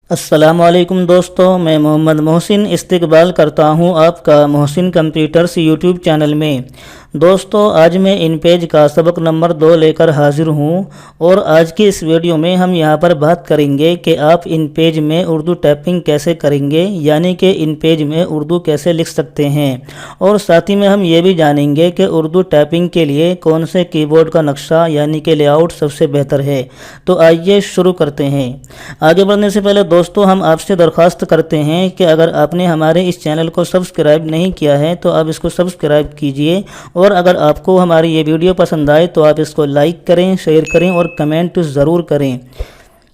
السلام علیکم دوستوں، میں محمد محسن استقبال کرتا ہوں آپ کا محسن کمپیوٹرز یوٹیوب چینل میں۔ دوستوں، آج میں ان پیج کا سبق نمبر 2 لے کر حاضر ہوں، اور آج کی اس ویڈیو میں ہم یہاں پر بات کریں گے کہ آپ ان پیج میں اردو ٹائپنگ کیسے کریں گے، یعنی کہ ان پیج میں اردو کیسے لکھ سکتے ہیں، اور ساتھ ہی میں ہم یہ بھی جانیں گے کہ اردو ٹائپنگ کے لیے کون سے کی بورڈ کا نقشہ یعنی کہ لے آؤٹ سب سے بہتر ہے۔ تو آئیے شروع کرتے ہیں۔ آگے بڑھنے سے پہلے دوستو، ہم آپ سے درخواست کرتے ہیں کہ اگر آپ نے ہمارے اس چینل کو سبسکرائب نہیں کیا ہے تو آپ اس کو سبسکرائب کیجئے، اور اگر آپ کو ہماری یہ ویڈیو پسند آئے تو آپ اس کو لائک کریں، شیئر کریں اور کمنٹ ضرور کریں۔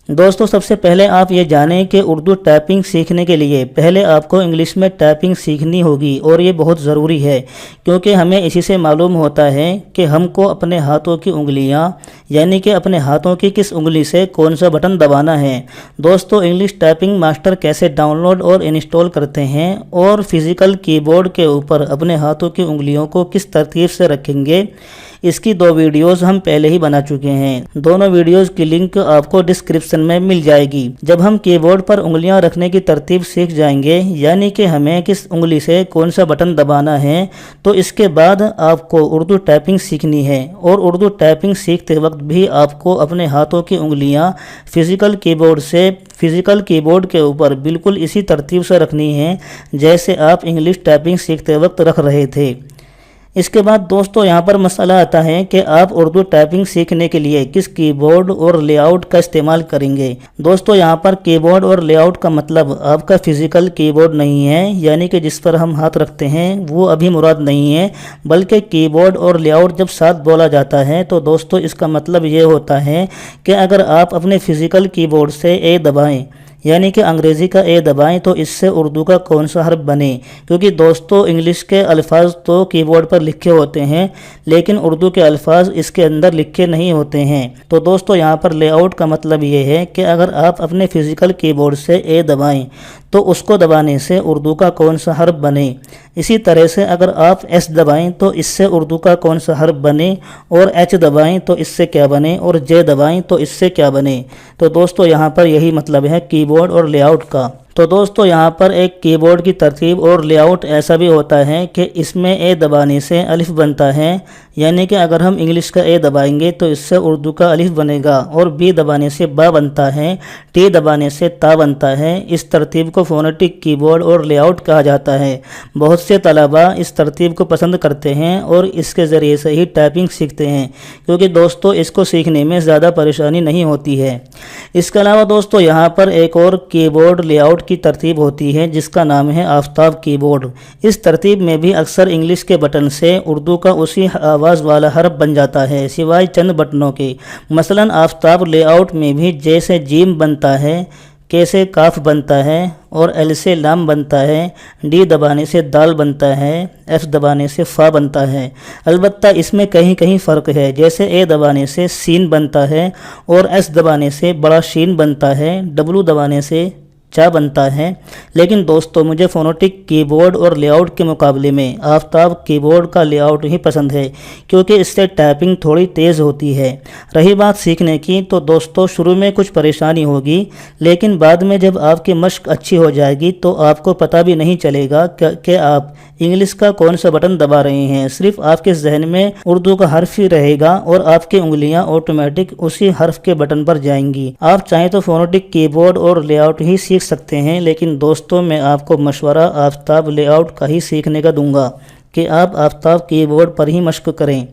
دوستو، سب سے پہلے آپ یہ جانیں کہ اردو ٹائپنگ سیکھنے کے لیے پہلے آپ کو انگلش میں ٹائپنگ سیکھنی ہوگی، اور یہ بہت ضروری ہے کیونکہ ہمیں اسی سے معلوم ہوتا ہے کہ ہم کو اپنے ہاتھوں کی انگلیاں یعنی کہ اپنے ہاتھوں کی کس انگلی سے کون سا بٹن دبانا ہے۔ دوستو، انگلش ٹائپنگ ماسٹر کیسے ڈاؤن لوڈ اور انسٹال کرتے ہیں اور فزیکل کی بورڈ کے اوپر اپنے ہاتھوں کی انگلیوں کو کس ترتیب سے رکھیں گے، اس کی 2 ویڈیوز ہم پہلے ہی بنا چکے ہیں۔ دونوں ویڈیوز کی لنک آپ کو ڈسکرپشن میں مل جائے گی۔ جب ہم کی بورڈ پر انگلیاں رکھنے کی ترتیب سیکھ جائیں گے، یعنی کہ ہمیں کس انگلی سے کون سا بٹن دبانا ہے، تو اس کے بعد آپ کو اردو ٹائپنگ سیکھنی ہے، اور اردو ٹائپنگ سیکھتے وقت بھی آپ کو اپنے ہاتھوں کی انگلیاں فزیکل کی بورڈ سے فزیکل کی بورڈ کے اوپر بالکل اسی ترتیب سے رکھنی ہے جیسے آپ انگلش ٹائپنگ سیکھتے وقت رکھ رہے تھے۔ اس کے بعد دوستو، یہاں پر مسئلہ آتا ہے کہ آپ اردو ٹائپنگ سیکھنے کے لیے کس کی بورڈ اور لے آؤٹ کا استعمال کریں گے۔ دوستو، یہاں پر کی بورڈ اور لے آؤٹ کا مطلب آپ کا فزیکل کی بورڈ نہیں ہے، یعنی کہ جس پر ہم ہاتھ رکھتے ہیں وہ ابھی مراد نہیں ہے، بلکہ کی بورڈ اور لے آؤٹ جب ساتھ بولا جاتا ہے تو دوستو اس کا مطلب یہ ہوتا ہے کہ اگر آپ اپنے فزیکل کی بورڈ سے اے دبائیں، یعنی کہ انگریزی کا اے دبائیں، تو اس سے اردو کا کون سا حرف بنے، کیونکہ دوستو انگلش کے الفاظ تو کی بورڈ پر لکھے ہوتے ہیں لیکن اردو کے الفاظ اس کے اندر لکھے نہیں ہوتے ہیں۔ تو دوستو یہاں پر لے آؤٹ کا مطلب یہ ہے کہ اگر آپ اپنے فزیکل کی بورڈ سے اے دبائیں تو اس کو دبانے سے اردو کا کون سا حرف بنے، اسی طرح سے اگر آپ ایس دبائیں تو اس سے اردو کا کون سا حرف بنے، اور ایچ دبائیں تو اس سے کیا بنے، اور جے دبائیں تو اس سے کیا بنے۔ تو دوستو یہاں پر یہی مطلب ہے کی بورڈ اور لے آؤٹ کا۔ تو دوستو یہاں پر ایک کی بورڈ کی ترتیب اور لے آؤٹ ایسا بھی ہوتا ہے کہ اس میں اے دبانے سے الف بنتا ہے، یعنی کہ اگر ہم انگلش کا اے دبائیں گے تو اس سے اردو کا الف بنے گا، اور بی دبانے سے با بنتا ہے، ٹی دبانے سے تا بنتا ہے۔ اس ترتیب کو فونیٹک کی بورڈ اور لے آؤٹ کہا جاتا ہے۔ بہت سے طلباء اس ترتیب کو پسند کرتے ہیں اور اس کے ذریعے سے ہی ٹائپنگ سیکھتے ہیں، کیونکہ دوستو اس کو سیکھنے میں زیادہ پریشانی نہیں ہوتی ہے۔ اس کے علاوہ دوستو یہاں پر ایک اور کی بورڈ لے آؤٹ کی ترتیب ہوتی ہے جس کا نام ہے آفتاب کی بورڈ۔ اس ترتیب میں بھی اکثر انگلش کے بٹن سے اردو کا اسی آواز والا حرف بن جاتا ہے سوائے چند بٹنوں کے۔ مثلا آفتاب لے آؤٹ میں بھی جے سے جیم بنتا ہے، کے سے کاف بنتا ہے، اور ایل سے لام بنتا ہے، ڈی دبانے سے دال بنتا ہے، ایف دبانے سے فا بنتا ہے۔ البتہ اس میں کہیں کہیں فرق ہے، جیسے اے دبانے سے سین بنتا ہے، اور ایس دبانے سے بڑا شین بنتا ہے، ڈبلو دبانے سے چا بنتا ہے۔ لیکن دوستو مجھے فونیٹک کی بورڈ اور لے آؤٹ کے مقابلے میں آفتاب کی بورڈ کا لے آؤٹ ہی پسند ہے، کیونکہ اس سے ٹائپنگ تھوڑی تیز ہوتی ہے۔ رہی بات سیکھنے کی، تو دوستو شروع میں کچھ پریشانی ہوگی، لیکن بعد میں جب آپ کی مشق اچھی ہو جائے گی تو آپ کو پتہ بھی نہیں چلے گا کہ آپ انگلش کا کون سا بٹن دبا رہے ہیں، صرف آپ کے ذہن میں اردو کا حرف ہی رہے گا اور آپ کی انگلیاں آٹومیٹک اسی حرف کے بٹن پر جائیں گی۔ آپ چاہیں تو فونیٹک کی بورڈ اور لے آؤٹ ہی سیکھ سکتے ہیں، لیکن دوستو میں آپ کو مشورہ آفتاب لے آؤٹ کا ہی سیکھنے کا دوں گا کہ آپ آفتاب کی بورڈ پر ہی مشق کریں۔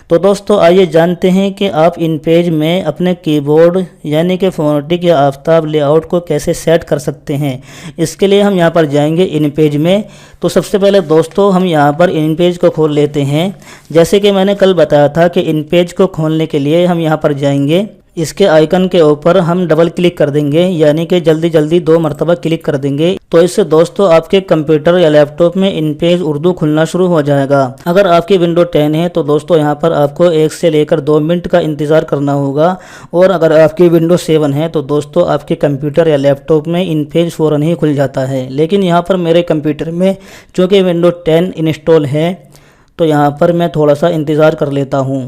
تو دوستو آئیے جانتے ہیں کہ آپ ان پیج میں اپنے کی بورڈ یعنی کہ فونیٹک یا آفتاب لے آؤٹ کو کیسے سیٹ کر سکتے ہیں۔ اس کے لیے ہم یہاں پر جائیں گے ان پیج میں۔ تو سب سے پہلے دوستو ہم یہاں پر ان پیج کو کھول لیتے ہیں۔ جیسے کہ میں نے کل بتایا تھا کہ ان پیج کو کھولنے کے لیے ہم یہاں پر جائیں گے، اس کے آئیکن کے اوپر ہم ڈبل کلک کر دیں گے، یعنی کہ جلدی 2 مرتبہ کلک کر دیں گے، تو اس سے دوستو آپ کے کمپیوٹر یا لیپ ٹاپ میں ان پیج اردو کھلنا شروع ہو جائے گا۔ اگر آپ کی ونڈو 10 ہے تو دوستو یہاں پر آپ کو 1 سے لے کر 2 منٹ کا انتظار کرنا ہوگا، اور اگر آپ کی ونڈو 7 ہے تو دوستو آپ کے کمپیوٹر یا لیپ ٹاپ میں ان پیج فوراً ہی کھل جاتا ہے۔ لیکن یہاں پر میرے کمپیوٹر میں چونکہ ونڈو 10 انسٹال ہے تو یہاں پر میں تھوڑا سا انتظار کر لیتا ہوں۔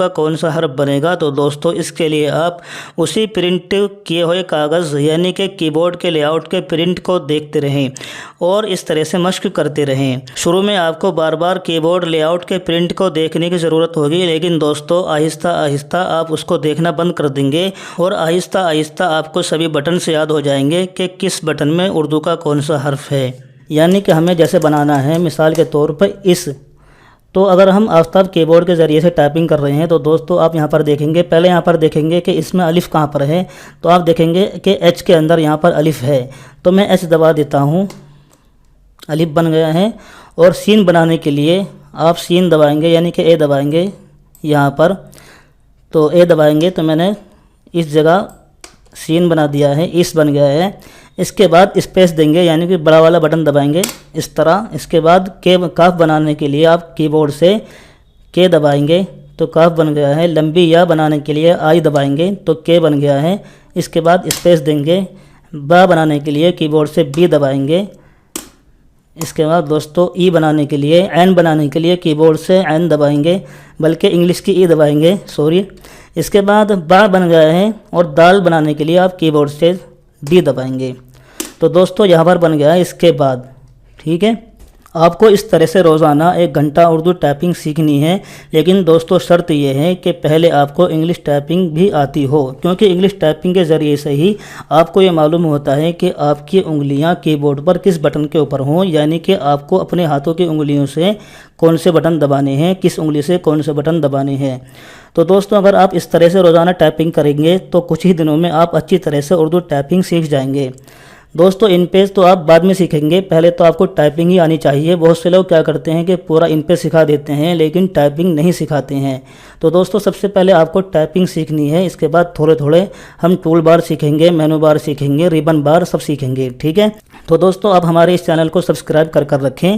کا کون سا حرف بنے گا؟ تو دوستوں اس کے لیے آپ اسی پرنٹ کیے ہوئے کاغذ یعنی کہ کی بورڈ کے لے آؤٹ کے پرنٹ کو دیکھتے رہیں اور اس طرح سے مشق کرتے رہیں۔ شروع میں آپ کو بار بار کی بورڈ لے آؤٹ کے پرنٹ کو دیکھنے کی ضرورت ہوگی، لیکن دوستوں آہستہ آہستہ آپ اس کو دیکھنا بند کر دیں گے اور آہستہ آہستہ آپ کو سبھی بٹن سے یاد ہو جائیں گے کہ کس بٹن میں اردو کا کون سا حرف ہے۔ یعنی کہ ہمیں جیسے بنانا ہے مثال کے طور پر اس، تو اگر ہم آفتاب کی بورڈ کے ذریعے سے ٹائپنگ کر رہے ہیں تو دوستو آپ یہاں پر دیکھیں گے، پہلے یہاں پر دیکھیں گے کہ اس میں الف کہاں پر ہے، تو آپ دیکھیں گے کہ ایچ کے اندر یہاں پر الف ہے، تو میں ایچ دبا دیتا ہوں، الف بن گیا ہے۔ اور سین بنانے کے لیے آپ سین دبائیں گے یعنی کہ اے دبائیں گے یہاں پر، تو اے دبائیں گے تو میں نے اس جگہ سین بنا دیا ہے، اس بن گیا ہے۔ اس کے بعد اسپیس دیں گے یعنی کہ بڑا والا بٹن دبائیں گے اس طرح۔ اس کے بعد کاف بنانے کے لیے آپ کی بورڈ سے کے دبائیں گے تو کاف بن گیا ہے۔ لمبی یا بنانے کے لیے آئی دبائیں گے تو کے بن گیا ہے۔ اس کے بعد اسپیس دیں گے۔ با بنانے کے لیے کی بورڈ سے بی دبائیں گے۔ اس کے بعد دوستو ای بنانے کے لیے، این بنانے کے لیے کی بورڈ سے این دبائیں گے، بلکہ انگلش کی ای دبائیں گے، سوری۔ اس کے بعد با بن گیا ہے اور دال بنانے کے لیے آپ کی بورڈ سے ڈی دبائیں گے۔ تو دوستو یہاں پر بن گیا ہے اس کے بعد، ٹھیک ہے۔ آپ کو اس طرح سے روزانہ 1 گھنٹہ اردو ٹائپنگ سیکھنی ہے، لیکن دوستو شرط یہ ہے کہ پہلے آپ کو انگلش ٹائپنگ بھی آتی ہو، کیونکہ انگلش ٹائپنگ کے ذریعے سے ہی آپ کو یہ معلوم ہوتا ہے کہ آپ کی انگلیاں کی بورڈ پر کس بٹن کے اوپر ہوں، یعنی کہ آپ کو اپنے ہاتھوں کی انگلیوں سے کون سے بٹن دبانے ہیں، کس انگلی سے کون سے بٹن دبانے ہیں۔ تو دوستو اگر آپ اس طرح سے روزانہ ٹائپنگ کریں گے تو کچھ ہی دنوں میں آپ اچھی طرح سے اردو ٹائپنگ سیکھ جائیں گے۔ دوستو ان پیج تو آپ بعد میں سیکھیں گے، پہلے تو آپ کو ٹائپنگ ہی آنی چاہیے۔ بہت سے لوگ کیا کرتے ہیں کہ پورا ان پیج سکھا دیتے ہیں لیکن ٹائپنگ نہیں سکھاتے ہیں۔ تو دوستو سب سے پہلے آپ کو ٹائپنگ سیکھنی ہے، اس کے بعد تھوڑے تھوڑے ہم ٹول بار سیکھیں گے، مینو بار سیکھیں گے، ریبن بار سب سیکھیں گے، ٹھیک ہے۔ تو دوستو آپ ہمارے اس چینل کو سبسکرائب کر رکھیں۔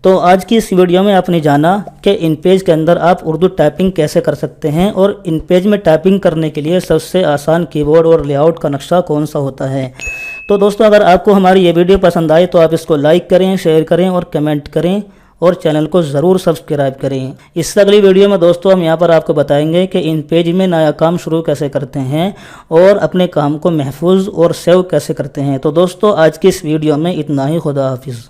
تو آج کی اس ویڈیو میں آپ نے جانا کہ ان پیج کے اندر آپ اردو ٹائپنگ کیسے کر سکتے ہیں اور ان پیج میں ٹائپنگ کرنے کے لیے سب سے آسان کی بورڈ اور لے آؤٹ کا نقشہ کون سا ہوتا ہے۔ تو دوستو اگر آپ کو ہماری یہ ویڈیو پسند آئے تو آپ اس کو لائک کریں، شیئر کریں اور کمنٹ کریں اور چینل کو ضرور سبسکرائب کریں۔ اس سے اگلی ویڈیو میں دوستو ہم یہاں پر آپ کو بتائیں گے کہ ان پیج میں نیا کام شروع کیسے کرتے ہیں اور اپنے کام کو محفوظ اور سیو کیسے کرتے ہیں۔ تو دوستو آج کی اس ویڈیو میں اتنا ہی، خدا حافظ۔